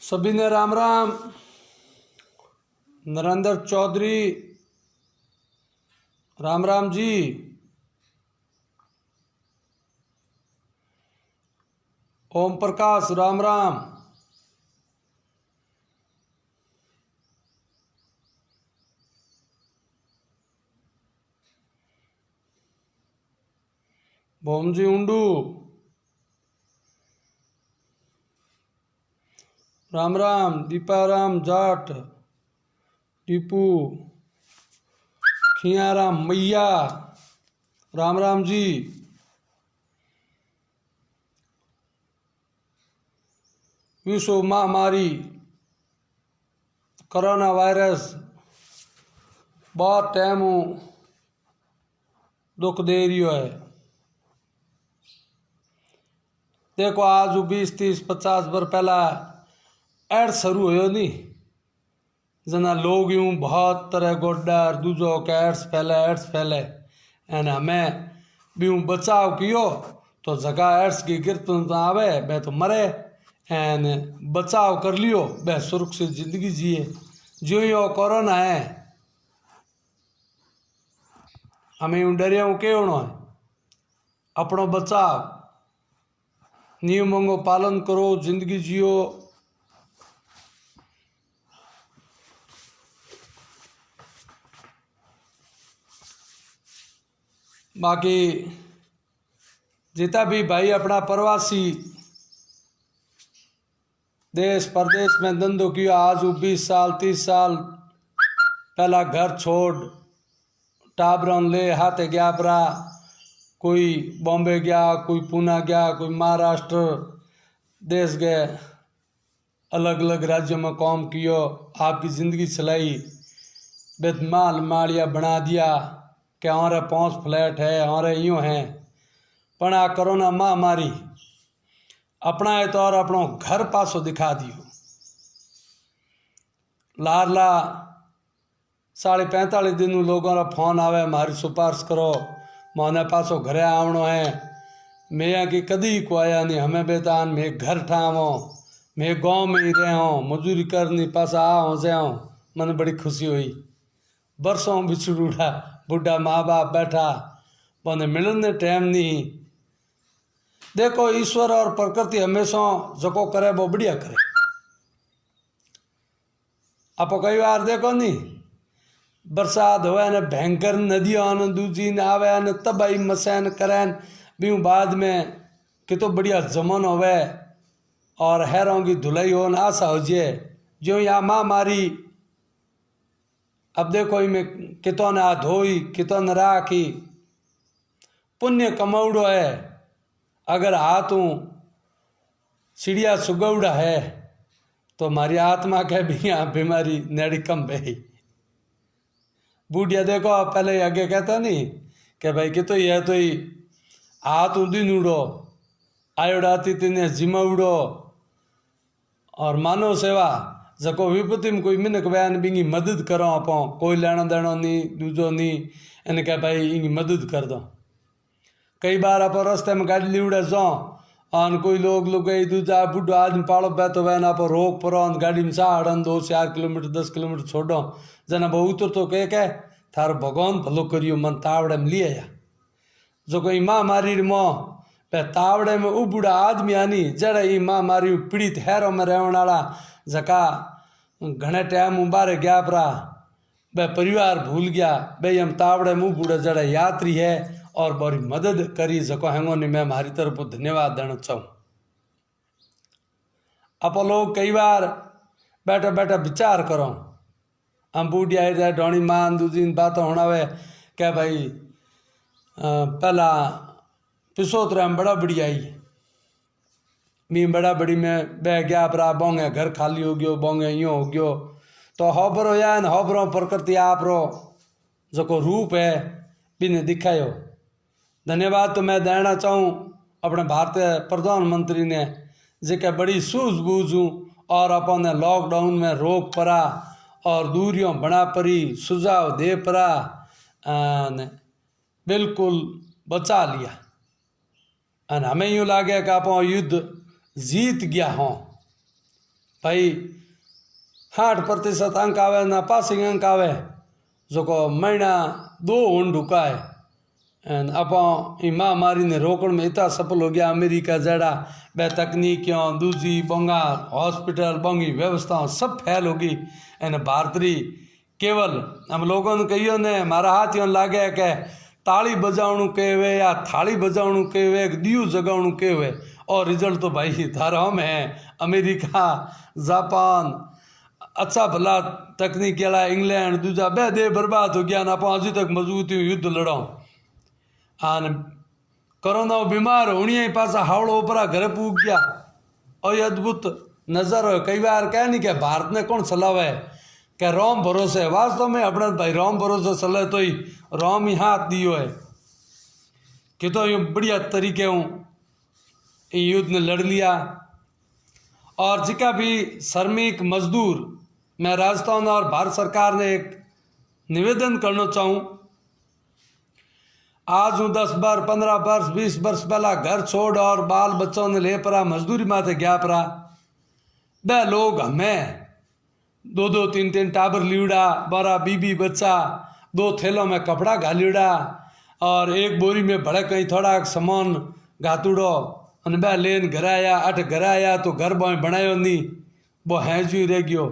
सभी ने राम राम। नरेंद्र चौधरी राम राम जी। ओम प्रकाश राम राम। भोमजी उंडू राम राम। दीपाराम जाट टीपू खियाराम मैया राम राम जी। विश्व महामारी कोरोना वायरस बहुत टाइम दुख दे रही है। देखो आज 20-30-50 वर्ष पहला एड्स शुरू हो नहीं जना लोग यूं बहुत तरह को डर दूजो के एड्स फैले एन हमें भी यूं बचाव कियो तो जगह एड्स की गिरत तो आवे बे तो मरे एन बचाव कर लियो बे सुरक्षित जिंदगी जिए। जो ही कोरोना है हमें यूं डरिया के होना है। अपनो बचाव नियमों को पालन करो, जिंदगी जियो। बाकी जितना भी भाई अपना प्रवासी देश प्रदेश में धंधो किया आज 20 साल 30 साल पहला घर छोड़ टाबरन ले हाथे गया परा, कोई बॉम्बे गया, कोई पूना गया, कोई महाराष्ट्र देश गए, अलग अलग राज्यों में काम कियो, आपकी ज़िंदगी चलाई, बेतमाल माड़िया बना दिया कि हमारे 5 फ्लैट है, हमारे यूँ हैं। पण आ कोरोना महामारी अपना है तो और अपनों घर पासो दिखा दियो। लारला 45 दिन लोगों का फोन आवे हमारी सिफारिश करो, मोने पासो घरे आवनो है। मैं कि कदी को आया नहीं, हमें बेतान मैं घर ठावो, मैं गांव में ही रहे हूँ, मजूरी करनी पास आओ जाओ। मन बड़ी खुशी हुई। बरसों बिछड़ूढ़ा बुढ़ा माँ बाप बैठा बने मिलने टाइम नहीं। देखो ईश्वर और प्रकृति हमेशा जको करे वो बढ़िया करे। आप कई बार देखो नहीं बरसात होवे ने भयंकर नदियां न दूजी न आवे न तबाही मसैन करें भी बाद में कि तो बढ़िया जमन होवे और हैरों की धुलाई हो न आशा हो जाए। जो यहाँ महामारी अब देखो इमें कितो ने आ धोई कितो न राखी पुण्य कमाउड़ो है। अगर हाथों चिड़िया सुगौड़ा है तो हमारी आत्मा के भी यहाँ बीमारी नेड़ी कम है। बूढ़िया देखो पहले आगे कहता नहीं कि भाई कि तो यह तो ही हाथ उदिन उड़ो आयोडाती तिने जिमा उड़ो और मानव सेवा जको विपत्ति में कोई मिनक बयान बिंगी मदद करो आपो कोई लेना देना नहीं दूजो नहीं इन्हें कह भाई इनकी मदद कर दो। कई बार आप रास्ते में गाड़ी लिवड़े जाओ और कोई लोग गई दूजा बुढ़ो आदमी पालो बैठो वैन आप रोक परो गाड़ी में 2-4 किलोमीटर 10 किलोमीटर छोड़ो जना बहु उतर तो कह थारो भगवान भलो करियो मन तावड़े में लिए या जो कोई महामारी मो पे तावड़े में बुढ़ा आदमी आनी जड़े ई महामारी पीड़ित हैरों में रहने वाला जका घने टाइम बारे गया परा बे परिवार भूल गया बे हम तावड़े में बूढ़ा जड़े यात्री है और बड़ी मदद करी सको हैंगो ने मैं हमारी तरफ धन्यवाद देना चाहूँ। आप लोग कई बार बैठा बैठा विचार करो हम बूढ़िया जाए ढोनी मान दूसरी बात होना वे क्या भाई पहला पिसोतरा में बड़ा बड़ी आई मी बड़ा बड़ी में बह गया परा बोंगे घर खाली हो गयो बोंगे यूँ हो गयो तो हबरो या न हबरो प्रकृति आप रो जो को रूप है बिने दिखायो। धन्यवाद तो मैं देना चाहूँ अपने भारतीय प्रधानमंत्री ने जिके बड़ी सूझबूझ और अपने लॉकडाउन में रोक पड़ा और दूरियों बना परी सुझाव दे पड़ा बिल्कुल बचा लिया। और हमें यूँ लगे कि आप युद्ध जीत गया हों भाई 60% अंक आवे ना पासिंग अंक आवे जो को महीना 2 हुन ढुका है एंड आप महामारी ने रोकण में इतना सफल हो गया। अमेरिका जड़ा बे तकनीकियों दूजी बोंगा हॉस्पिटल बोंगी व्यवस्थाओं सब फैल होगी एंड भारतरी केवल हम लोगों ने कहियो ने मारा हाथ यों लागे के ताली बजावणु केवे या थाली बजावणु केवे दियो जगावणु केवे और रिजल्ट तो भाई थारा में है। अमेरिका जापान अच्छा भला तकनीक वाला इंग्लैंड दूजा बे दे बर्बाद हो गया ना आप अजी तक मजबूती युद्ध लड़ाओ आन कोरोना बीमार होनी ही पासा हावड़ो ऊपरा घरे पूग गया और ये अद्भुत नजर हो। कई बार कह नहीं कि भारत ने कौन सलावे क्या रोम भरोसे वास्तव में अपने भाई रोम भरोसे सलाह तो ही रोम ही हाथ दियो है कि तो यूँ बढ़िया तरीके हूँ युद्ध ने लड़ लिया। और जिका भी श्रमिक मजदूर मैं राजस्थान और भारत सरकार ने एक निवेदन करना चाहूँ। आज हूँ 10 बार 15 वर्ष 20 वर्ष पहला घर छोड़ और बाल बच्चों ने ले परा मजदूरी माथे गया परा बे लोग हमें 2-2 3-3 टाबर लिवड़ा 12 बीबी बच्चा 2 थैलों में कपड़ा घालिड़ा और एक बोरी में भड़े कहीं थोड़ा सामान घातुड़ो और बे लेन घर आया 8 घर आया तो घर बोई बनायो नहीं वो है जी रह गयो।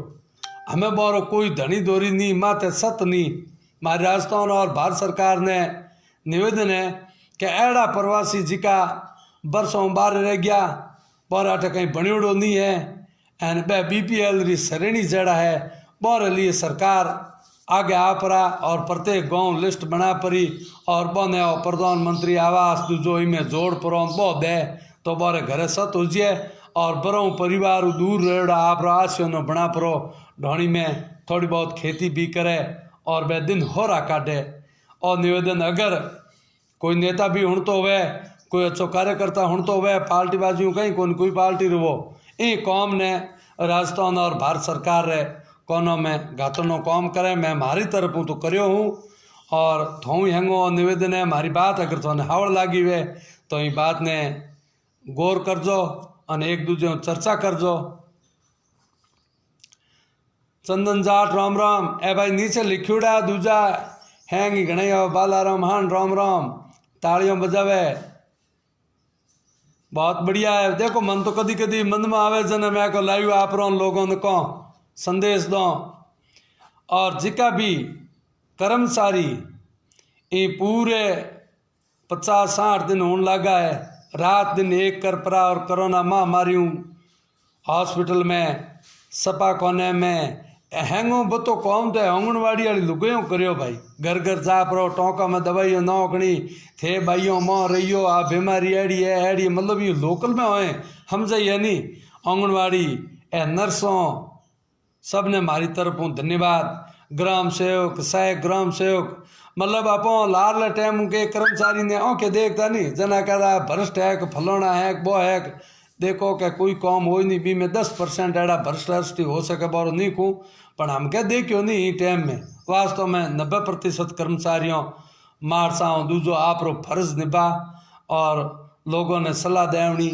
हमें बोरो कोई धनी दोरी नहीं माथे सत नहीं। हमारे राजस्थान और भारत सरकार ने निवेदन है कि एड़ा प्रवासी जिका बरसों बाहर रह गया बोर अठ कहीं बणियोड़ो नहीं है एंड बे BPL री श्रेणी जड़ा है बोर लिए सरकार आगे आ परा और प्रत्येक गांव लिस्ट बना परी और बने प्रधानमंत्री आवास जो इमें जोड़ परो बो दे तो बोरे घरे सत हो जाए और बरों परिवार दूर रेड़ा आप आसियों न बना परो ढोणी में थोड़ी बहुत खेती भी करे और वह दिन हो रहा काटे। और निवेदन अगर कोई नेता भी हुण तो वे कोई अच्छो कार्यकर्ता हुण तो वे पार्टी बाजू कहीं कोई पार्टी रहो ये कौम ने राजस्थान और भारत सरकार रे कोनो में घातनो काम करे मैं हमारी तरफ हूँ तो करियो हूँ और थों हैंगो निवेदन है हमारी बात अगर थोने हावड़ लागी वे तो ये बात ने गौर करजो और एक दूजे चर्चा करजो। चंदन जाट राम राम ए भाई नीचे लिखियोड़ा दूजा हैंगी गणैया बालाराम हान राम राम तालियों बजावे बहुत बढ़िया है। देखो मन तो कदी कदी मन में आवे जन मैं को लाइव आप लोगों ने को संदेश दो और जिका भी कर्मचारी ये पूरे 50-60 दिन होने लगा है रात दिन एक कर परा और कोरोना महामारी हॉस्पिटल में सपा कोने में हैंगो बतो कौम तो आंगनवाड़ी वाली लुगाइयों करियो भाई घर घर जा परो टोंका में दवाइयों नौकनी थे भाइयों मोह रहियो आ बीमारी एड़ी मतलब ये लोकल में होए हम जाइए नहीं आंगनवाड़ी ए नर्सों सब ने हमारी तरफ धन्यवाद। ग्राम सेवक सहायक ग्राम सेवक मतलब अपो लाल टाइम के कर्मचारी ने ओके देखता नहीं जना कह भ्रष्ट है फलोना है वो है देखो क्या कोई काम हो नहीं भी में 10% एड़ा भ्रष्टाचारी हो सके बारो नहीं कहूँ पर हम क्या देखियो नहीं टाइम में वास्तव में 90% कर्मचारियों मारसाओं दूजो आप रो फर्ज निभा और लोगों ने सलाह देवनी।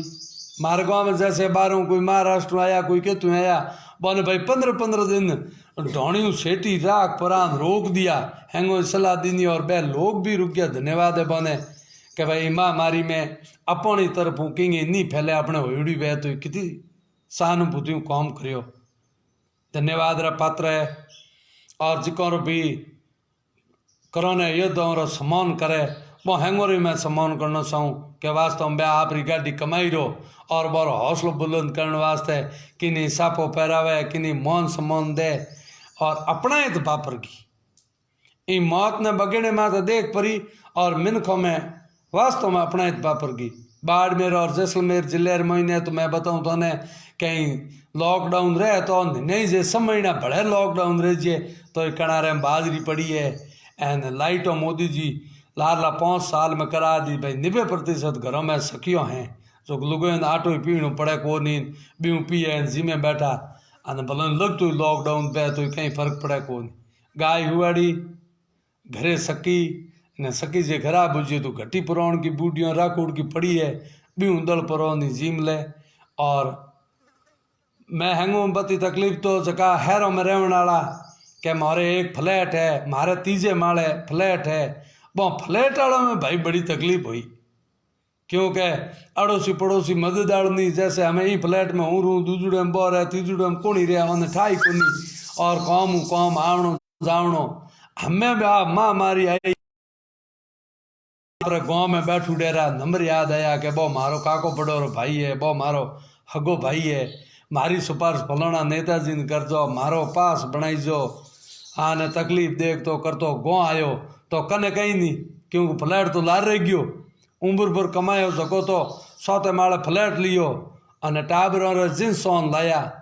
मारे गाँव में जैसे बारों कोई महाराष्ट्र आया कोई केतु आया बोले भाई 15-15 दिन ढोणी सेठी राख परान रोक दिया हैंगो सलाह दीनी और बे लोग भी रुक गया। धन्यवाद है बने कि भाई महामारी में अपनी तरफ किंगे नहीं फैले अपने होड़ी वे तो कितनी सहानुभूति काम करियो धन्यवाद रा पात्र है। और जिको भी कोरोना युद्ध रो सम्मान करे वो हैंगोरी में सम्मान करना चाहूँ कि वास्तव में आप री गाड़ी कमाई रो और बारो हौसलो बुलंद करने वास्ते किन्हीं सापो पहरावे किन्हीं मौन सम्मान दे और अपना ही तो बापर की इन मौत ने बगेड़े माता देख परी और मिनखों में वास्तव में अपना ही तो बापर की बाड़मेर और जैसलमेर जिले महीने तो मैं बताऊँ तो ने कहीं लॉकडाउन रहे तो नहीं जे सब महीना बड़े लॉकडाउन रह जे तो किनारे में बाजरी पड़ी है एंड लाइटों मोदी जी लाला 5 साल में करा दी भाई 90% घरों में सखियों हैं जो लुगो आटो ही पीणु पड़े को नींद बीऊ पिए जी में बैठा अने भले लग तो लॉकडाउन पे तो कहीं फर्क पड़े को नहीं गाय हुआड़ी घरे सकी ने सकी जे खराब बुझे तो घटी पुराण की बूढ़ियों राखोड़ की पड़ी है बीऊ दल परो नी जीम ले और मैं हैंगू बती तकलीफ़ तो जका हैरों में रहने वाला के मारे एक फ्लैट है, मारे तीजे माले फ्लैट है। वो फ्लैट वालों में भाई बड़ी तकलीफ हुई, क्योंकि अड़ोसी पड़ोसी मदद नहीं। जैसे हमें ई फ्लैट में हूँ रू, दूजड़े में बोर है, तीजड़े में कोनी रहा, उन्हें ठाई कोनी, और कौम आवणो जावणो। हमें माँ मारी आई गाँव में बैठू डेरा नंबर याद आया कि बो मारो काको पड़ोरो भाई है, बो मारो हगो भाई है, मारी सुपारिश फलाना नेताजी ने कर दो, मारो पास बनाई जो। आने तकलीफ देख तो करतो गाँव आयो तो कने कहीं नहीं, क्योंकि फ्लैट तो लार रह गयो। उम्र भर कमायो सको तो सौते माले फ्लैट लियो, अने टाबरों रे जींस सोन लाया,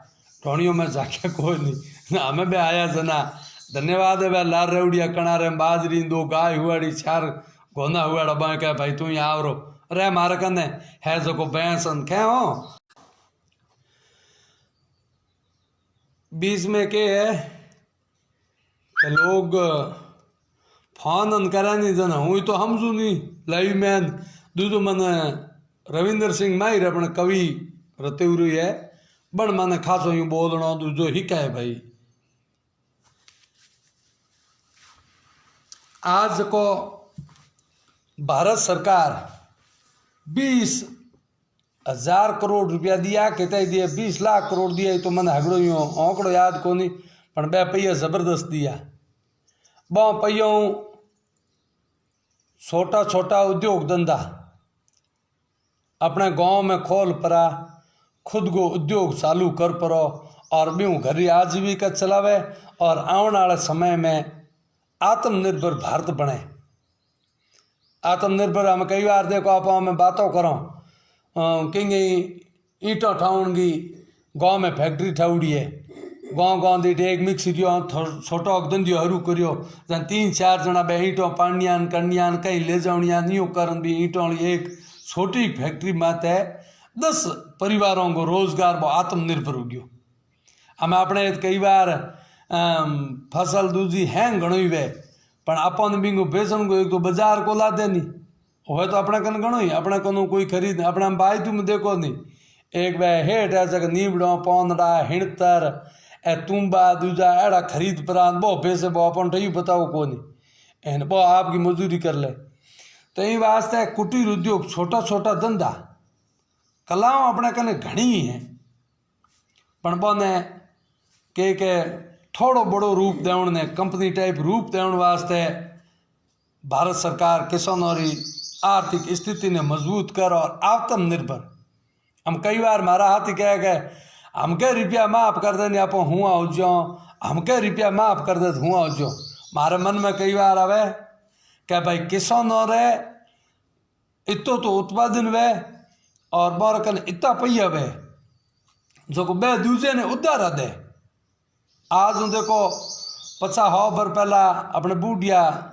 ढोणियों में जाके कोई नहीं ना। हमें भी आया जना धन्यवाद है भाई। लार रेवड़िया कणारे बाजरी 2 गाय हुआड़ी 4 गोना हुआड़ा बाय कह भाई तू यहाँ आवरो। अरे मारे कने है जो को भैंस खे हो। बीच में के है कि लोग फोन करा नहीं जना, हूँ तो समझू नहीं लाइव मैन दूधो मैंने रविंदर सिंह माहिर अपने कवि रतेवरी है बण मैंने खासो यूं बोलना दूजो ही कहे भाई। आज को भारत सरकार 20,000 करोड़ रुपया दिया, कहते दिए 20 लाख करोड़ दिया, तो मैंने हगड़ो यूँ आंकड़ो याद को नहीं, पर 2 पैया जबरदस्त दिया। 2 पैयों छोटा छोटा उद्योग धंधा अपने गांव में खोल परा, खुद को उद्योग चालू कर परो, और ब्यूँ घरी आजीविका चलावे, और आने वाले समय में आत्मनिर्भर भारत बने। आत्मनिर्भर हम कई बार देखो आप में बातों करो कहीं ईंटों ठाऊंगी, गांव में फैक्ट्री ठाउड़ी है, गांव दीठ एक मिक्सी दियो छोटो धंधो हरू करियो, जन 3-4 जना बे ईंटों पानियान कन्यान कहीं ले जावणिया न्यू करन भी ईंटों एक छोटी फैक्ट्री माते 10 परिवारों को रोजगार वो आत्मनिर्भर हो गयो। हम अपने कई बार फसल दूजी हैं घणो ही वे, पण अपन बिंगो बेचण को एक तो बाजार को ला दे नहीं हो, तो अपने कन घणो ही अपने को कोई खरीद अपने बाई तुम देखो नहीं। एक वे हेठ है जगह नीबड़ो पौंदड़ा हिणतर ए तुम्बा दूजा एड़ा खरीद परान बो पैसे बो अपन ठही बताओ को नहीं एन बो आपकी मजदूरी कर ले। तो ये वास्ते कुटीर उद्योग छोटा छोटा धंधा कलाओं अपने कने घणी है, पण बोने के थोड़ो बड़ो रूप देवण ने कंपनी टाइप रूप देवण वास्ते भारत सरकार किसानों की आर्थिक स्थिति ने मजबूत कर और आत्मनिर्भर। हम कई बार मारा हाथी कह गए हमके रुपया माफ कर दे आप हुआ हो जो, हमके रुपया माफ कर दे हुआ हो जो। मारे मन में कई बार आवे क्या भाई किसानों रे इतो तो उत्पादन वे और बार कन इतना पैया वे जो को बे दूजे ने उधारा दे। आज देखो 50 बर पहला अपने बूढ़िया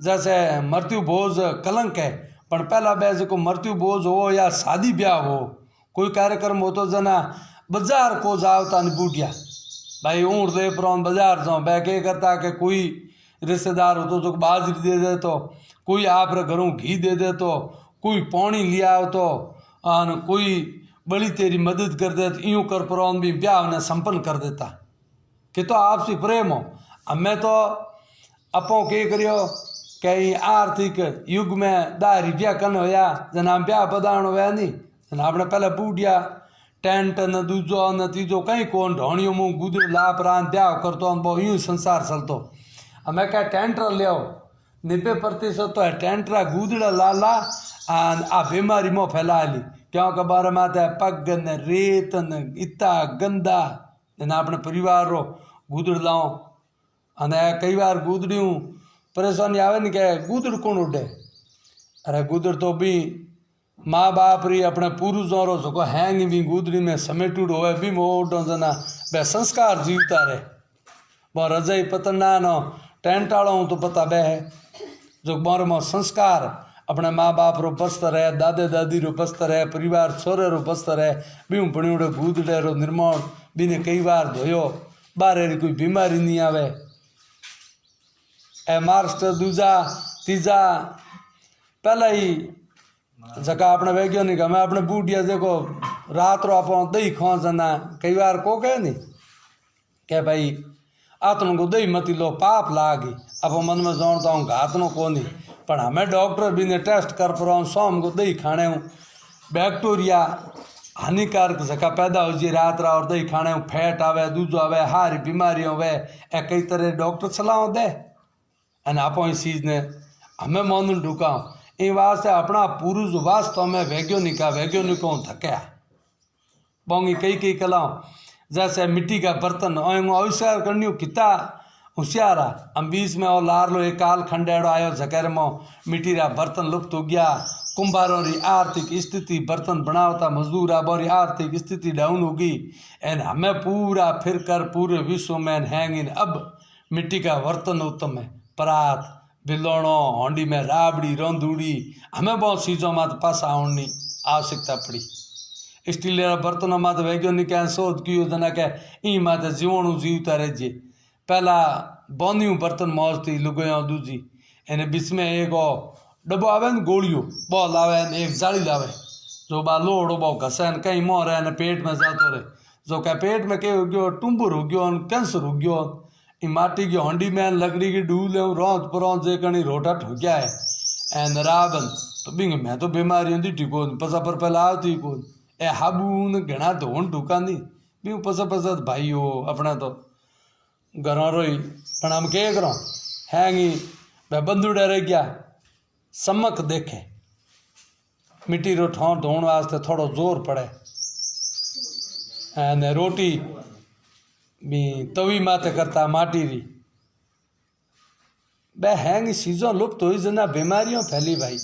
जैसे मृत्यु भोज कलंक है, पर पहला बे जो मृत्यु भोज हो या शादी ब्याह हो कोई कार्यक्रम हो तो जना बाजार को जावता नहीं बूढ़िया भाई ऊँट दे पर बाजार जाओ बे के करता कि कोई रिश्तेदार हो तो जो बाजरी दे दे, तो कोई आप रे घरों घी दे दे, तो कोई पानी लिया हो तो कोई बड़ी तेरी मदद कर दे, तो यूँ कर पर भी ब्याह ने संपन्न कर देता कि तो आपसी प्रेम हो। हमें तो अपो के करियो कहीं आर्थिक युग में 10 रुपया कन होया जना ब्याह बदाण होया नहीं, जना अपने पहले बूढ़िया टेंट न दूजो न तीजो कहीं कौन ढोणियों मुँह गुदड़ लाप रान ब्याह करतो बहु यूँ संसार चलतो। हमें क्या टेंट लियो 90% तो है टेंटरा गुदड़ा लाला आ बीमारी में फैला ली, क्योंकि बारे माते पग न रेत न इतना गंदा जना अपने परिवार रो गुदड़ लाओ। अने कई बार गुदड़ियों परेशानी आवे नहीं क्या गुदड़ कौन उड़े, अरे गुदड़ तो भी माँ बाप री अपने पूर्वजों रो सको हैंग भी गुदड़ी में समेटूड होए भी मोटो जना बे संस्कार जीवता रहे। वो रजाई पतना नो टेंट आलो तो पता बे है जो बार में संस्कार अपने माँ बाप रो बस्तर है, दादे दादी रो बस्तर है, परिवार छोरे रो बस्तर है, बीम पणियोड़े गुदड़े रो निर्माण बीने कई बार धोयो बारे कोई बीमारी नहीं आवे। ए मार्च दूजा तीजा पहला ही जका अपने वैज्ञानिक हमें अपने बूढ़िया देखो रात रो आप दही खा जना कई बार को कहे नहीं क्या भाई आतन को दही मती लो पाप लागी अब मन में जानता हूँ घातनो को नहीं पर हमें डॉक्टर भी ने टेस्ट कर पर शाम को दही खाने हूँ बैक्टीरिया हानिकारक जका पैदा हो जी रात रा और दही खाने हूँ फैट आवे दूजो आवे हारी बीमारी होवे ए कई तरह डॉक्टर सलाह दे अने आप इस चीज ने हमें मन ढुका इन वास्ते अपना पुरुष वास्तव में वैज्ञानिकों थकया बोंगी कई कला जैसे मिट्टी का बर्तन आविष्कार करनी कितना होशियारा हम बीच में और लार लो एक काल खंडेड़ो आयो झकेर में मिट्टी रा बर्तन लुप्त हो गया कुंभारों री आर्थिक स्थिति बर्तन बनावता मजदूर बोरी आर्थिक स्थिति डाउन होगी एंड हमें पूरा फिर कर पूरे विश्व में हैंगिन अब मिट्टी का बर्तन उत्तम है परात बिलोणो होंडी में राबड़ी रोंदूड़ी हमें बहुत चीज़ों में पास आने आवश्यकता पड़ी स्टील बर्तनों में वैज्ञानिक शोध की जना के ई मात जीवणु जीवता रहे पहला बौंदी बर्तन मौज थी लुगोया दूजी एने बीच में एक डब्बो आवे न गोलियों बॉल आवे न एक जाली लावे जो बा लोड़ो बो घसे न कहीं मोह रहे न पेट में जातो रहे जो क्या पेट में के हो गयो टुम्बुर हो गयो कैंसर हो गयो माटी की हंडी में लकड़ी की डूल रौंद परौंद जे कणी रोटा ठो गया है एन राबन तो बिंग मैं तो बीमारी होती टिको पसा पर पहला आती को ए हाबू न घना धोन ठुका नहीं बिंग पसा भाई हो अपना तो घर रोई पर हम के करो हैंगी मैं बंदू डरे गया समक देखे मिट्टी रो ठों धोण वास्ते थोड़ो जोर पड़े एन रोटी भी तवी माते करता माटी री बे हैंग चीज़ों लुप्त हुई जना बीमारियों फैली भाई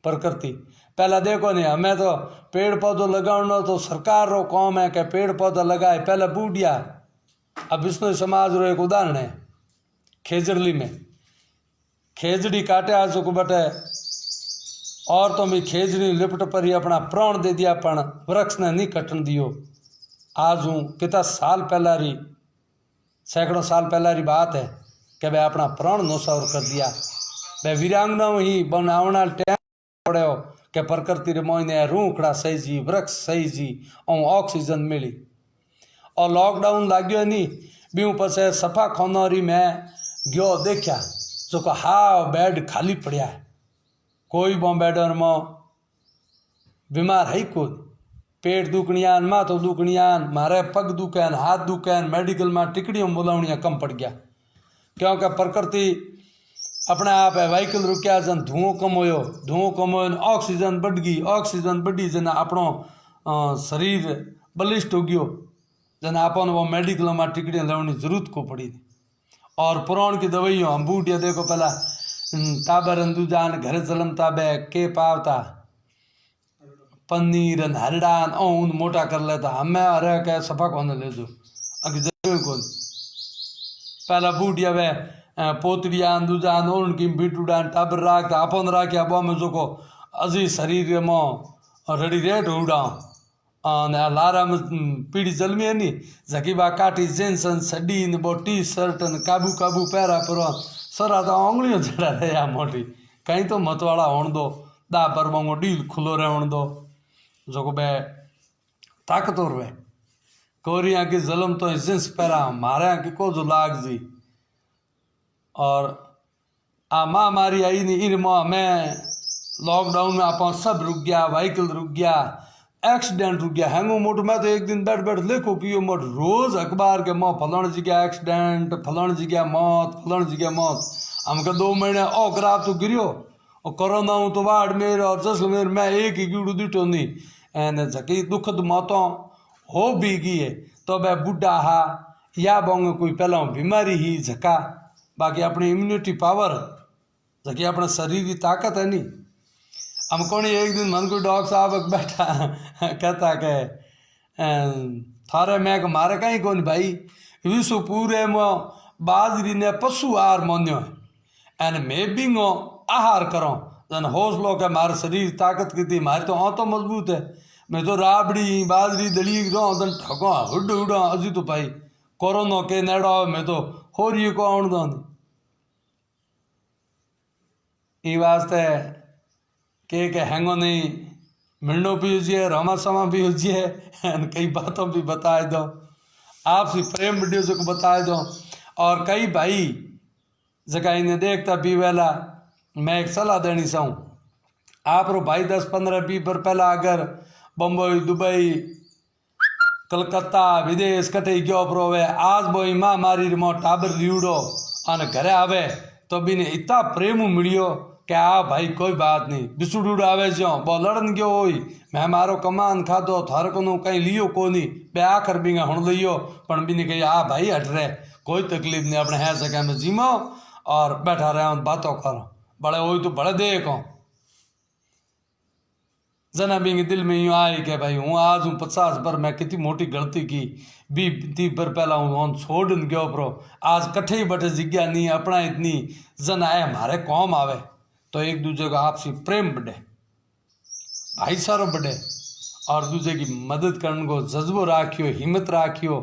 प्रकृति पहला देखो नहीं हमें तो पेड़ पौधों लगाना तो सरकार रो काम है कि पेड़ पौधा लगाए पहले बूढ़िया अब विष्णु समाज रो एक उदाहरण है खेजड़ली में खेजड़ी काटे आज को बटे और तो मैं खेजड़ी लिपट पर ही अपना प्राण दे दिया पण वृक्ष ने नहीं कटन दियो आज हूँ कितना साल पहला री सैकड़ों साल पहला री बात है कि भाई अपना प्राण नौसावर कर दिया भाई वीरांगना ही बनावना टाइम पड़े हो कि प्रकृति रे मोइने रूखड़ा सही जी वृक्ष सही जी और ऑक्सीजन मिली और लॉकडाउन लाग्यो नहीं बीऊ पसे सफा खोनौरी में गयो देखा जो को हाव बेड खाली पड़ा है कोई बो बेडर में बीमार है कोई पेट दुखणियान माथो दुखणियान मारे पग दुखन हाथ दुखन मेडिकल में टिकड़ियों बोलावणिया कम पड़ गया क्योंकि प्रकृति अपने आप है व्हीकल रुकिया जन धुओं कम हो ऑक्सीजन बढ़ी जना अपनो शरीर बलिष्ठ हो गयो जना अपन वो मेडिकल में टिकड़ियाँ लेवनी जरूरत को पड़ी और पुराण की दवाइयों हम बूटिया देखो पहला ताबर दूजान घर जलम ताबे के पावता पनीर हरडान ऊन मोटा कर लेता हमें अरे क्या सफा कौन ले जो कौन पहला बूटिया वे पोतड़ियान दूजान उनकी बीटूडान टाबर राख अपन राख अब में जो को अजी शरीर में रेडी रेट उड़ा लारा में पीढ़ी जलमी है नी जकी बा काटी जेंसन सडी ने बो टी शर्ट न काबू काबू पैरा पर सरा तो आंगलियों चढ़ा रहे मोटी कहीं तो मतवाड़ा होने दो दा पर मंगो डील खुलो रहने दो जो को बे ताकतवर वे कोरी की जलम तो जींस पैरा मारे यहाँ की को जो लाग जी और आ महामारी आई नहीं इन में लॉकडाउन में आप सब रुक गया व्हीकल रुक गया एक्सीडेंट रुक गया हैंगो मोट में तो एक दिन बैठ देखो कि मोट रोज अखबार के मो फलाण जगह एक्सीडेंट फलाण जगह मौत हमको 2 महीने और खराब तो गिरियो और कोरोना हूँ तो वार्ड मेरे और जैसलमेर में एक ही कीड़ू दिटो नहीं एन जकी दुखद मौतों हो भी गई है तो वह बुढ़ा हा या बोंगे कोई पहला बीमारी ही झका बाकी अपनी इम्यूनिटी पावर जकी अपने शरीर की ताकत है नहीं हम कौन एक दिन मन को डॉक्टर साहब बैठा कहता के थारे मैं मारे कहीं कौन भाई विश्व पूरे में बाजरी ने पशु आहार मान्यो है एन मैं भी आहार करो जन हौसलों के मारे शरीर ताकत की थी मारे तो हाँ तो मजबूत है मैं तो राबड़ी बाजरी दली दन ठगो हुड हुडा अजी तो भाई कोरोना के नेड़ा मैं तो हो रही को आउन दो ई वास्ते के हैंगो नहीं मिलनो भी हुजिए रमा समा भी हुजिए कई बातों भी बताए दो आपसी प्रेम वीडियो जो बताए दो। और कई भाई जगह इन्हें देखता भी वेला मैं एक सलाह देनी चाहूँ आप रो भाई 10-15-20 बार पहला अगर बम्बई दुबई कलकत्ता विदेश कटे गयो प्रोवे आज बोई माँ मारी रिमो टाबर लीवड़ो अने घरे आवे तो भी ने इतना प्रेम मिलियो कि आ भाई कोई बात नहीं बिसुडूड आवे जो बो लड़न गयो होई मैं मारो कमान खाधो थार को कहीं लियो कोनी बे आखर भी हुण लियो पण भी कही आ भाई हट रहे कोई तकलीफ नहीं अपने है सके में जीमो और बैठा रहे बातों करो बड़े हो तो बड़े देखो जना भी दिल में यूँ आई कि भाई हूँ आज हूँ 50 पर मैं कितनी मोटी गलती की 20-30 पर पहला हूँ छोड़ गयो प्रो आज कट्ठे ही बटे जिज्ञा नहीं अपना इतनी जन आए हमारे कौम आवे तो एक दूसरे को आपसी प्रेम बढ़े भाईचारो बढ़े और दूसरे की मदद करने को जज्बो राखियो हिम्मत राखियो।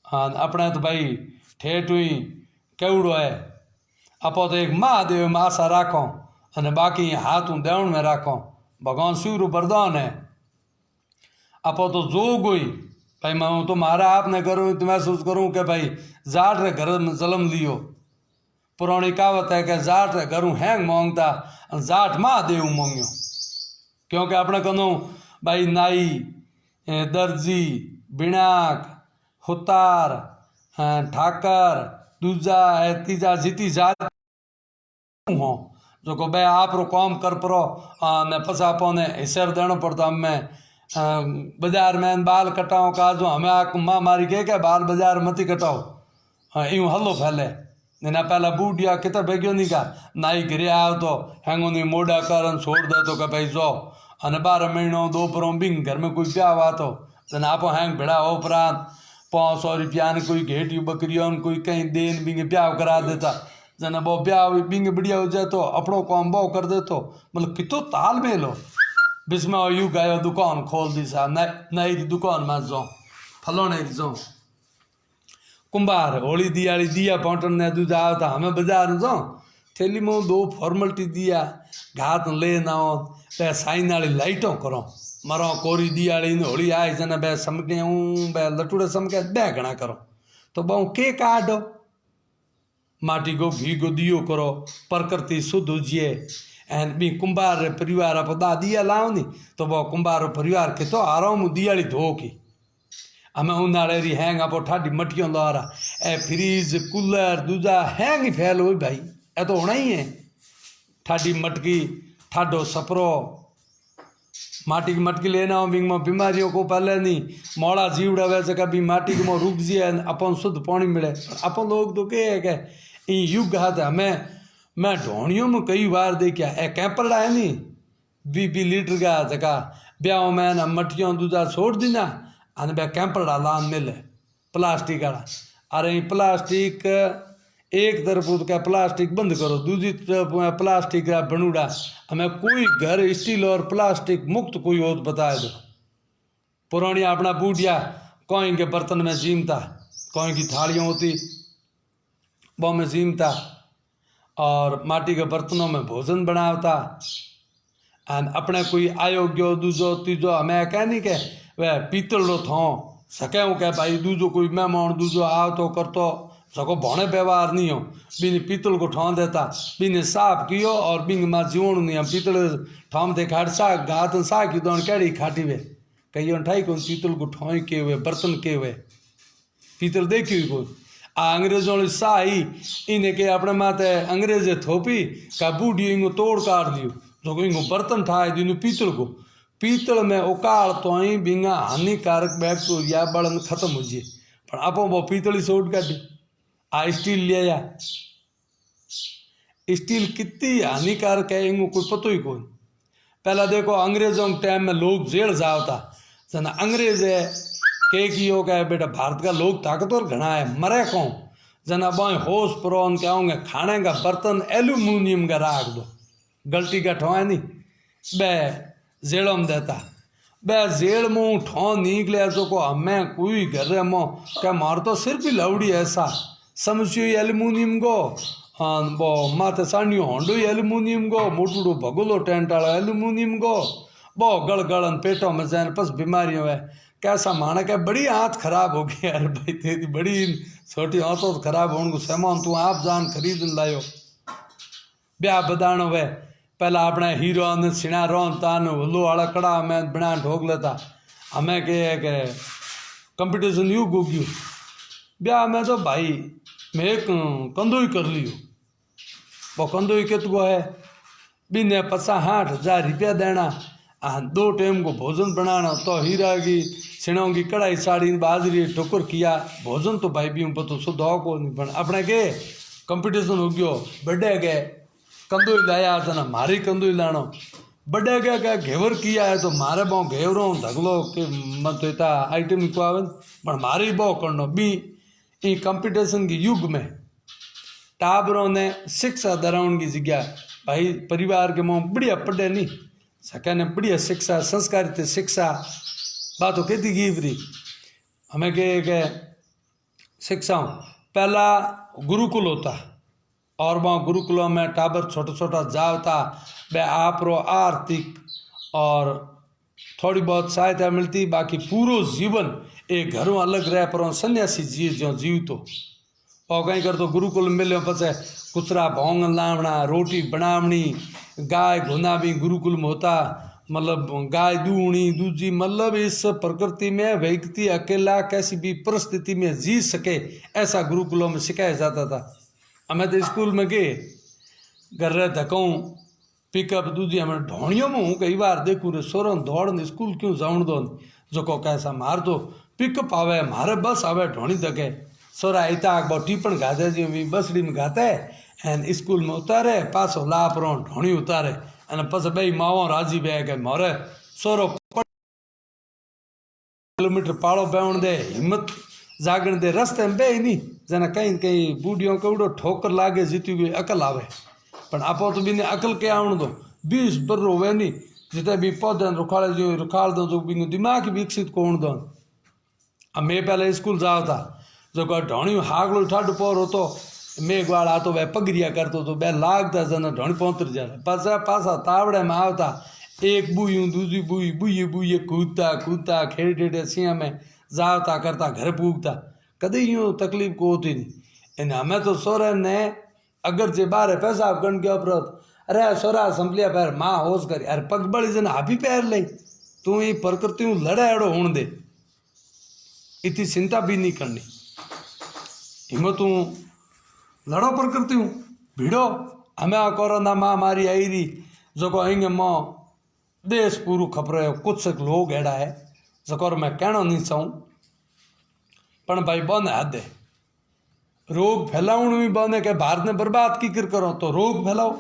हाँ अपने तो भाई ठेठ हुई केवड़ो है अपो तो एक महादेव में आशा राखो अने बाकी हाथ हूँ देवण में राखो भगवान शिव रू वरदान है अपो तो जोग हुई भाई मैं तो मारा आपने करूँ तो महसूस करूँ कि भाई जाट रे घर में जन्म लियो पुरानी कहावत है कि जाट रे घरू हैंग मांगता जाट महादेव मांगियो क्योंकि अपने कनो भाई नाई दर्जी बिणाक हुतार ठाकर दूजा है तीजा जीती जात हो जो को भाई आप रो काम कर परो ने पसा पोने हिस्सेर देना पड़ता हमें बाजार में बाल कटाओ का जो हमें आ माँ मारी के बाल बाजार मती कटाओ यूँ हल्लो फैले ना पहला बूढ़िया कितना भेग्यो नहीं का नाई घिरे आओ तो हैंगो नहीं मोड़ा कर छोड़ दे तो क्या भाई जो अने 12 महीनों 2 परों बिंग घर में कोई ब्याह हुआ तो जना आप हैंग भिड़ा हो उपरांत 500 रुपया ने कोई घेटी बकरियों कोई कहीं देन बिंग ब्याह करा देता जना वो ब्याह बिंग बढ़िया हो जाए तो अपनों काम बहु कर दे तो मतलब कितो तालमेल हो बिस्मा यू गयो दुकान खोल दी सा नई दुकान में जाओ फलोने जाओ कुंभार होली दियाली दिया पौटन ने दूजा आता हमें बाजार में जाओ थैली में 2 फॉर्मलिटी दिया घात ले ना हो बे साइन वाली लाइटों करो मरो कोरी दियाली ने होली आए जना बे समके हूँ बे लटूड़े समके बे घना करो तो बहु के काटो माटी को घी को दियो करो प्रकृति शुद्ध हुजिए एंड भी कुंभार परिवार आप दिया लाओ नी तो वो कुंभार परिवार के तो आ रहा हूँ दियाली धो की हमें उन्हाड़े री हैंग आप ठाडी मटियों ला रहा ए फ्रीज कूलर दूजा हैंग ही फैल हो भाई ए तो होना ही है ठाडी मटकी ठाडो सपरो माटी की मटकी लेना हो बिंग में बीमारियों को पहले नहीं मोड़ा जीवड़ा वैसे कभी माटी के में रुक जिए अपन शुद्ध पानी मिले अपन लोग तो क्या है कि युग हाथ हमें मैं ढोणियों में कई बार देखा ए कैंपर है नहीं 20 लीटर का जगह ब्याह में ना मटियों दूजा छोड़ दी ना अने बे कैंपर लान मिले प्लास्टिक वाला अरे प्लास्टिक एक तरफ का प्लास्टिक बंद करो दूसरी तरफ प्लास्टिक का बनूड़ा हमें कोई घर स्टील और प्लास्टिक मुक्त कोई हो बता दो पुरानी अपना बूढ़िया कोई के बर्तन में जीमता कोई की थालियाँ होती वो में जीमता और माटी के बर्तनों में भोजन बनावता एंड अपने कोई आयोग्यो दूजो तीजो हमें कह नहीं के वह पीतल रो थो सके हूँ क्या भाई दूजो कोई मेहमान दूजो आओ तो कर तो सको भोने व्यवहार नहीं हो बिन पीतल को ठों देता बिन साफ कियो और बिंग माँ जीवन नहीं पीतल ठोम दे खाट सा गात सा की दौड़ कैड़ी खाटी वे कही ठाई कौन पीतल को ठोई के हुए बर्तन के हुए पीतल देखी हुई कौन अंग्रेजों ने साही इन्हें के अपने माते अंग्रेजे थोपी का बूढ़ी इनको तोड़ काट दियो जो इनको बर्तन ठाए दियो पीतल को पीतल में उकाल तो ही बिंगा हानिकारक बैक्टीरिया बढ़न खत्म हो जाए पर आप वो पीतल सोट काटी आ स्टील लिया स्टील कितनी हानिकारक है इनको कोई पतो ही कौन पहला देखो अंग्रेजों के टाइम में लोग जेल जाता जना अंग्रेज है के की हो गया बेटा भारत का लोग ताकतवर घना है मरे कौन जना बाएं होश पुरोन क्या होंगे खाने का बर्तन एल्यूमिनियम का राख दो गलती का ठोए नहीं बे जेड़ में देता बे जेड़ मुँह ठो निकले तो को हमें कोई घर मो क्या मार तो सिर्फ ही लवड़ी ऐसा समझियो एल्यूमिनियम को हाँ बो माथे सानियो होंडो एल्यूमिनियम गो मोटूड़ो भगोलो टेंट आलो एल्यूमिनियम गो बो गड़ गड़न पेटों में जान पस बीमारियों है कैसा मानक है बड़ी हाथ खराब हो गई यार भाई तेरी बड़ी छोटी हाथों तो खराब होने को सामान तू आप जान खरीद लायो ब्याह बदानो वे पहला अपने हीरो ने सिना रोन तान लो आड़ा कड़ा में बिना ठोक लेता हमें के कंपटीशन युग हो गयो ब्याह में तो भाई मैं एक कंदो ही कर लियो वो कंदो ही कितको है बिने 50-60 रुपया देना दो टाइम को भोजन बनाना तो हीरा की सिणों की कढ़ाई साड़ी बाजरी ठोकर किया भोजन तो भाई भी पतो शुद्ध हो को नहीं बन अपने के कंपटीशन हो गयो बड़े गए कंदो ही लाया था ना मारी कंदो ही लानो बड़े गया क्या घेवर किया है तो मारे बहु घेवरो धगलो के मत तो इतना आइटम को आवे पर मारी बहु करनो बी ई कंपटीशन के युग में टाबरों ने शिक्षा दराउन की जगह भाई परिवार के मुँह बढ़िया पढ़े नहीं सके ने बढ़िया शिक्षा संस्कारित शिक्षा बातों कहती गिवरी हमें के शिक्षा पहला गुरुकुल होता और वहाँ गुरुकुलों में टाबर छोटा छोटा जावता वे आप रो आर्थिक और थोड़ी बहुत सहायता मिलती बाकी पूरो जीवन एक घरों अलग रह पर सन्यासी जी जो जीव तो और कहीं कर तो गुरुकुल मिले पचे कुचरा भोंग लावना रोटी बनावनी गाय घुना भी गुरुकुल में होता मतलब गाय दूनी दूजी मतलब इस प्रकृति में व्यक्ति अकेला कैसी भी परिस्थिति में जी सके ऐसा गुरुकुलों में सिखाया जाता था हमें तो स्कूल में गए घर रहे धकाऊँ पिकअप दूजी हमें ढोणियों में हूँ कई बार देखूँ रे सोरन दौड़ स्कूल क्यों जाऊन दो जो को कैसा मार दो पिकअप आवे मारे बस आवे ढोणी धके सोरा इता बहुत टीपण गाते जी भी बसड़ी में गाते एंड स्कूल में उतारे पासो लाप रो ढोणी उतारे અને પછી બે માવો રાજી બે કે મારે સોરો કિલોમીટર પાળો બેવણ દે હિંમત જાગણ દે રસ્તે બે નહીં જેને કઈ કઈ બુઢિયો કવડો ઠોકર લાગે જીતી ગઈ અકલ આવે પણ આપો તો બીને અકલ કે આવણ દો 20 બરો વે નહીં जिते भी पौधे रुखाड़े जो रुखाड़ दो तो भी दिमाग विकसित कोण दो अब मैं पहले स्कूल जाओ था जो ढोणी हागलो ठाड पोर होतो मेघवाड़ आतो वह पगरिया करतो तो बे लागता जना ढोणी पहुंच जा पासा पासा तावड़े में आवता एक बुयू दूसरी बुई बुई बुई कूदता कूदता खेड़ टेढ़े सिया में जावता करता घर पूगता कभी यूँ तकलीफ को होती नहीं इन हमें तो सोरे ने अगर जे बारे पैसा गण के उपरोत अरे सोरा संभलिया पैर माँ होश कर अरे पग बड़ी जन हाभी पैर ले तू ही प्रकृति लड़े अड़ो होने दे इतनी चिंता भी नहीं करनी हिम्मत लड़ो प्रकृति हूँ भीड़ो हमें आ कोरोना महामारी आई रही जो को हिंगे मो देश पूरू खबर है कुछ लोग एड़ा है जो मैं कहना नहीं चाहूँ पण भाई बन हद रोग फैलाउण भी बन है कि भारत ने बर्बाद की करो तो रोग फैलाओ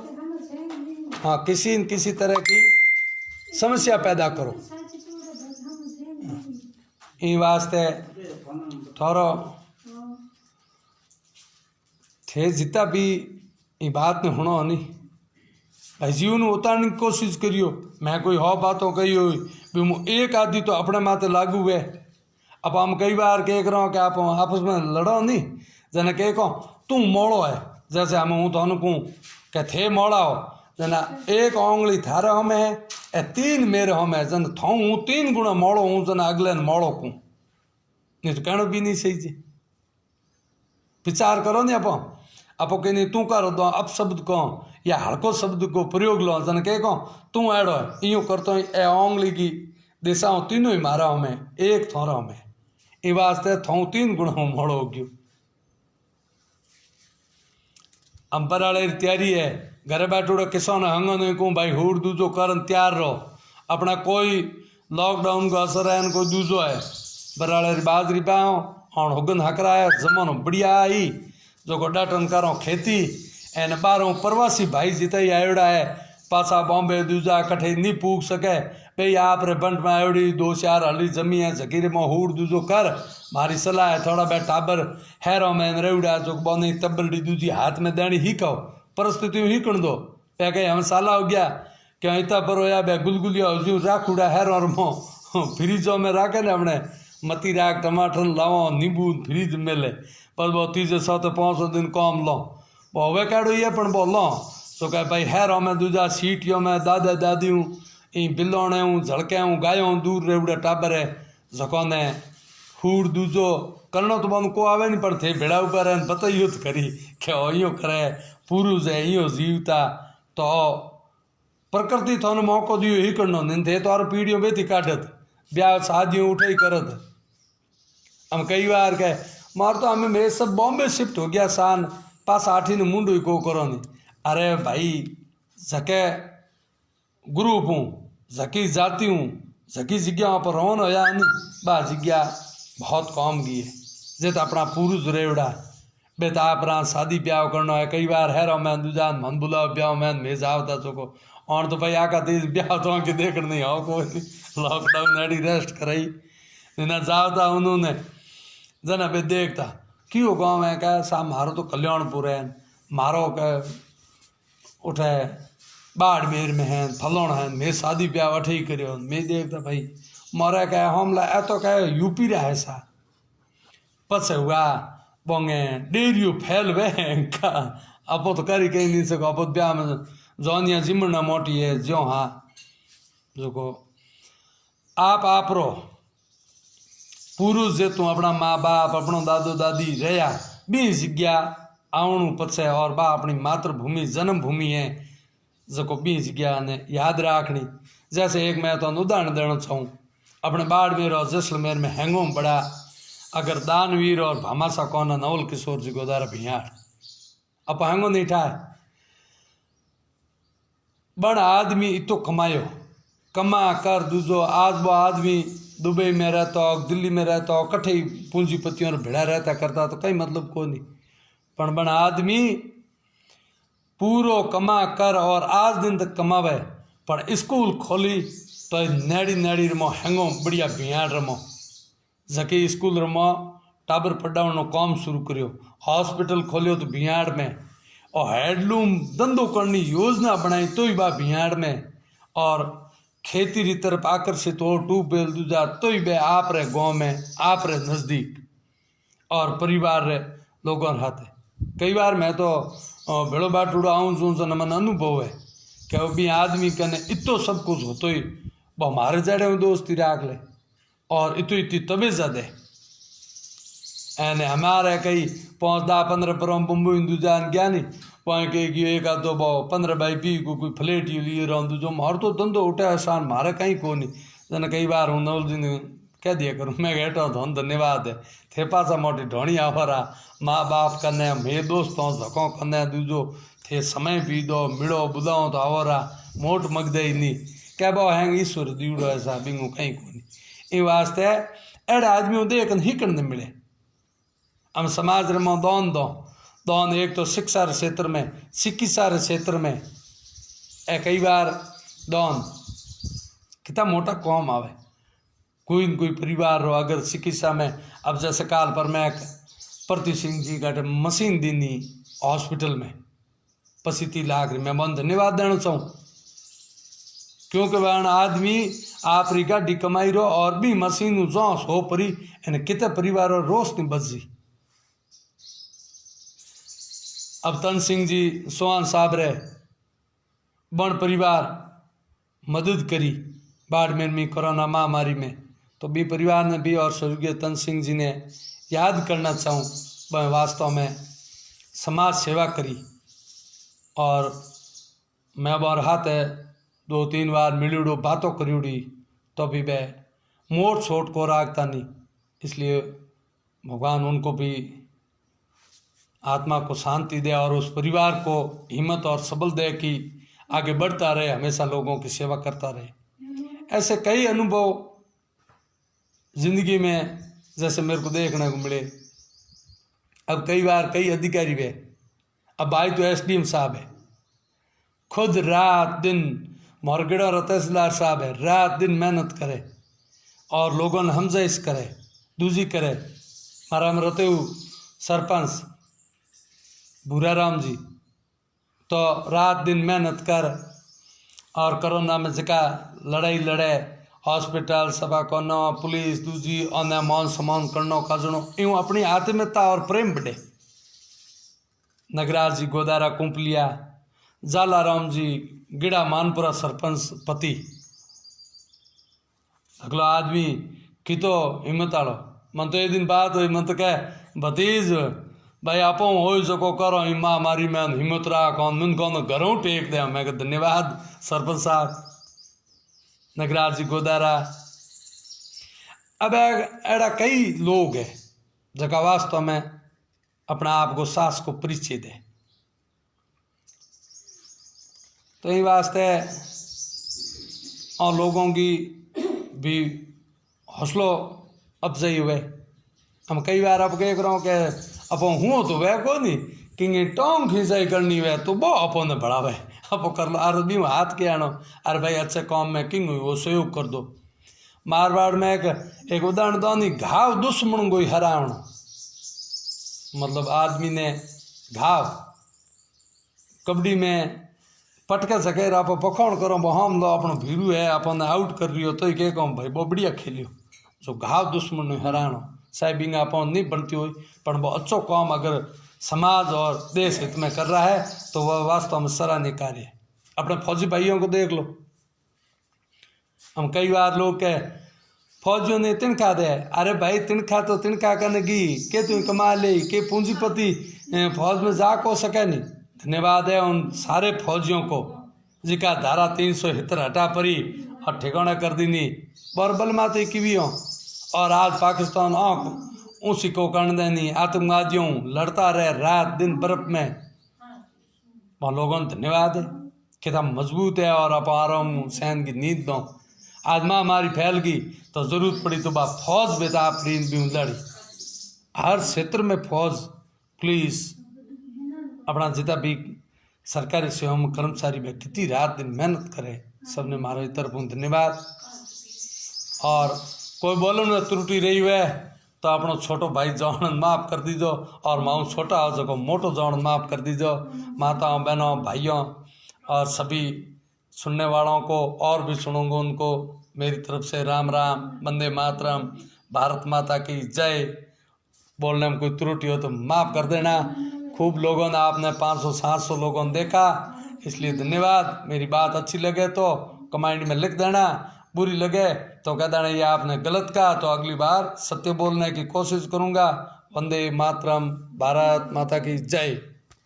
हाँ किसी न किसी तरह की समस्या पैदा करो इन वास्ते थोड़ो थे जितना भी ये बात में होना नहीं भाई जीवन उतारने की कोशिश करियो मैं कोई हो बातों कही हो भी एक आदमी तो अपने माते लागू है अब हम कई बार कह रहा हूँ कि आप आपस में लड़ो नहीं जना कह कहो तू मोड़ो है जैसे हम हूँ तो कहूँ कि थे मोड़ा हो जना एक ओंगली थारे हम है ए 3 मेरे हम है जन थो हूँ 3 गुणा मोड़ो हूँ जना अगले मोड़ो कहूँ नहीं तो कहना भी नहीं सही जी विचार करो नहीं आप कहीं तू करो दो अपशब्द को या हड़को शब्द को प्रयोग लो जन कह कहो तू एड़ो है यूँ करतो ए ओंगली की दिशाओं तीनों ही मारा हमें एक थोड़ा हमें इ वास्ते थो 3 गुणों मोड़ो गयो अंबर वाले तैयारी है घरे बैठो किसान हंगन को भाई हूड़ दूजो करन तैयार रहो अपना कोई लॉकडाउन का असर है कोई दूजो है बराड़े बाजरी पाओ और हुगन हकराया जमानो बढ़िया आई जो को डाटन करो खेती एन बारों प्रवासी भाई जिते ही आयोड़ा है पासा बॉम्बे दूजा कठे नहीं पूग सके भाई आप रे बंट में आयोड़ी 2-4 हली जमी है जकीरे में हूड़ दूजो कर मारी सलाह है थोड़ा बे टाबर हैरो में रेवड़ा जो बनी तबरडी दूजी हाथ में देनी ही कहो परिस्थिति ही कण दो पे कहीं हम साला हो गया क्या इतना पर होया बे गुलगुलिया हजू राखूड़ा हैरो और मो फ्रीजों में राखे ने हमने मती राख टमाटर लाओ नींबू फ्रीज में ले पर वो 30 से 500 दिन कम लो હવે કાઢો એ પણ બોલો તો કે ભાઈ હેરો में दूजा सीटियों में दादा दादियों ई बिलोणे हूँ झड़के हूँ गायों दूर रेवड़े टाबरे झकोने हूड़ दूजो करणो तो बम को आवे नहीं पण थे भेड़ा ऊपर बताइयो तो करी के अयो करे पुरुष है अयो जीवता तो प्रकृति थाने मौको दियो ही करनो नहीं थे तो और पीढ़ियों बेती काटत ब्याह शादियों उठे ही करत हम कई बार कहे मार तो हमें मेरे सब बॉम्बे शिफ्ट हो गया सान पास आठी ने मुंडू ही को करो नहीं अरे भाई जके ग्रुप हूँ जकी जाति हूँ जकी जगह पर रहो ना या नहीं बा जगह बहुत कम गई है जे तो अपना पुरुष रेवड़ा बेटा अपना शादी ब्याह करना है कई बार हैरो मैं दूजा मन बुलाओ ब्याह मैं मेज आवता चुको और तो भाई आका तेज ब्याह तो आके देख नहीं आओ कोई लॉकडाउन एडी रेस्ट कराई ना जावता उन्होंने जना बे देखता क्यों गाँव है क्या सा मारो तो कल्याणपुर है मारो के उठे बाड़मेर में है फलोण है मैं शादी ब्याह अठे ही करियो मैं देखता भाई मारे कहे हमला ए तो कहे यूपी रहा है सा पछ हुआ बोंगे डेरियो फैल वे का अपो तो करी कहीं नहीं सको अपो ब्याह में जौनिया जिमना मोटी है जो हाँ जो को आप रो पुरुष जे तू अपना माँ बाप अपनो दादो दादी रहा बी जगह आवणु पछे और बा अपनी मातृभूमि जन्मभूमि है जो बी जगह ने याद राखनी जैसे एक मैं तो उदाहरण देना चाहूँ अपने बाड़मेर और जैसलमेर में हैंगोम बड़ा अगर दानवीर और भामासा कौन नवल किशोर जी गोदारा भियाड़ अब हैंगो नहीं ठाए बड़ आदमी इतो कमायो कमा कर दूजो आज वो आदमी दुबई में रहता हो दिल्ली में रहता हो कट्ठे पूंजीपतियों और भिड़ा रहता करता तो कई मतलब को नहीं पण बण आदमी पूरो कमा कर और आज दिन तक कमावे पर स्कूल खोली तो नेड़ी नेड़ी रमो हैंगो बढ़िया भियाड़ रमो जके स्कूल रमो टाबर पढ़ावनो काम शुरू करियो हॉस्पिटल खोलियो तो भियाड़ में और हैंडलूम धंधो करनी योजना बनाई तो ही बा भियाड़ में और खेती री तरफ आकर्षित हो ट्यूबवेल दूजा तो ही बे आप रे गाँव में आप रे नज़दीक और परिवार रे लोगों हाथे कई बार मैं तो भेड़ो बाटूड़ो आऊँ जो मन अनुभव है कि वो भी आदमी कने इतो सब कुछ होतो ही वो हमारे जड़े दोस्ती राख ले और इतो इतनी तबे ज्यादा एने हमारे कई 5-10-15 परम बुम्बू हिंदू जान गया नहीं वहाँ के एक आधो भाव 15/20 को कोई फ्लेट यू लिए रहूँ जो मार तो धंधो उठे आसान मारे कहीं को नहीं जना कई बार हूँ नवल जी ने कह दिया करूँ मैं कहता हूँ धन धन्यवाद है थे पासा मोटी ढोणी आवरा माँ बाप कने मे दोस्तों धको कने दूजो थे समय पी दो मिड़ो बुदाओ तो आवरा मोट मगदे ही नहीं क्या भाव हैंग ईश्वर दीड़ो ऐसा बिंगू कहीं को नहीं इन वास्ते एड़े आदमी देख ही करने मिले हम समाज रे में दौन एक तो शिक्षा क्षेत्र में चिकित्सा क्षेत्र में कई बार दौन कितना मोटा कौम आवे कोई न कोई परिवार रो अगर चिकित्सा में अब जैसे काल पर मैं प्रति सिंह जी का मशीन दीनी हॉस्पिटल में 25 लाख मैं बहुत धन्यवाद देना चाहूँ क्योंकि वह आदमी आप री गाड़ी कमाई रो और भी मशीन जो हो परी एने कितने परिवार रोशनी बच जी अब तन सिंह जी सोहान साहब रे बण परिवार मदद करी बाड़मेर में कोरोना महामारी में तो भी परिवार ने भी और स्वर्गीय तन सिंह जी ने याद करना चाहूँ वह वास्तव में समाज सेवा करी और मैं बार हाथ है 2-3 बार मिलूड़ो बातों करी तो भी वह मोट छोट को रागता नहीं इसलिए भगवान उनको भी आत्मा को शांति दे और उस परिवार को हिम्मत और सबल दे कि आगे बढ़ता रहे हमेशा लोगों की सेवा करता रहे ऐसे कई अनुभव जिंदगी में जैसे मेरे को देखने को मिले अब कई बार कई अधिकारी वे अब भाई तो SDM साहब है खुद रात दिन मोरगेड़ा और तहसीलदार साहब है रात दिन मेहनत करे और लोगों ने हमजाइश करे दूजी करे मारा में रहते सरपंच भूराराम जी तो रात दिन मेहनत कर और कोरोना में जका लड़ाई लड़े हॉस्पिटल सभा करना पुलिस दूजी अन्य मान सम्मान करना काजनो यूँ अपनी आत्मीयता और प्रेम बढ़े नगराज जी गोदारा कुंपलिया, जालाराम जी गिड़ा मानपुरा सरपंच पति। अगलो आदमी की तो हिम्मत आलो मन तो एक दिन बात हुई, मन तो कह भतीज भाई आप हो सको करो माँ मारी मैं हिम्मत राख मन कौन घरों टेक दे। मैं धन्यवाद सरपंच साहब नगराज जी गोदारा। अब ऐसा कई लोग है जगह वास्तव में अपना आप को सास को परिचय दे, तो ये वास्ते और लोगों की भी हौसलो अफजाई हुए। हम कई बार अब कह रहा हूँ कि अब हूँ तो वह को नहीं कि टोंग खिंचाई करनी वह तो वो अपो ने बढ़ावे अपो कर लो। अरे भी हाथ के आनो अरे भाई अच्छे काम में किंग हुई वो सहयोग कर दो। मारवाड़ में एक उदाहरण दो नहीं, घाव दुश्मन को हरावण, मतलब आदमी ने घाव कबड्डी में पटके सके आप पखोड़ करो हम लो अपनो भीरू है अपन आउट कर रही हो तो ये कहूँ भाई बहुत बढ़िया खेलियो। जो घाव दुश्मन ने हराणो साहब इंगा अपन नहीं बनती हुई पर वो अच्छो काम अगर समाज और देश हित में कर रहा है तो वह वास्तव में सराहनीय कार्य है। अपने फौजी भाइयों को देख लो, हम कई बार लोग कह फौजियों ने तिनखा दे, अरे भाई तिनखा तो तिनखा करने की के तू कमा ले के पूंजीपति फौज में जा को सके नहीं। धन्यवाद है उन सारे फौजियों को जिका धारा 370 हटा परी और ठिकाना कर दी नहीं बरबल माते की भी हो। और आज पाकिस्तान आँख ऊँची को करने देनी आतंकवादियों लड़ता रहे रात दिन बर्फ में। वहाँ लोगों ने धन्यवाद है कितना मजबूत है और आप आराम सहन की नींद दो। आज महामारी फैल गई तो जरूरत पड़ी तो बाप फौज बेताब भी लड़ी। हर क्षेत्र में फौज पुलिस अपना जितना भी सरकारी सेवा में कर्मचारी में कितनी रात दिन मेहनत करे, सबने मारे तरफ धन्यवाद। और कोई बोलो ना त्रुटि रही हुए तो अपनो छोटो भाई जौन माफ़ कर दीजो और माँ छोटा हो सको मोटो जौन माफ़ कर दीजो। माताओं बहनों भाइयों और सभी सुनने वालों को और भी सुनूंगा उनको मेरी तरफ से राम राम, वंदे मातरम, भारत माता की जय। बोलने में कोई त्रुटि हो तो माफ़ कर देना। खूब लोगों ने आपने 500-700 लोगों ने देखा इसलिए धन्यवाद। मेरी बात अच्छी लगे तो कमेंट में लिख देना, बुरी लगे तो कह देना ये आपने गलत कहा, तो अगली बार सत्य बोलने की कोशिश करूँगा। वंदे मातरम, भारत माता की जय।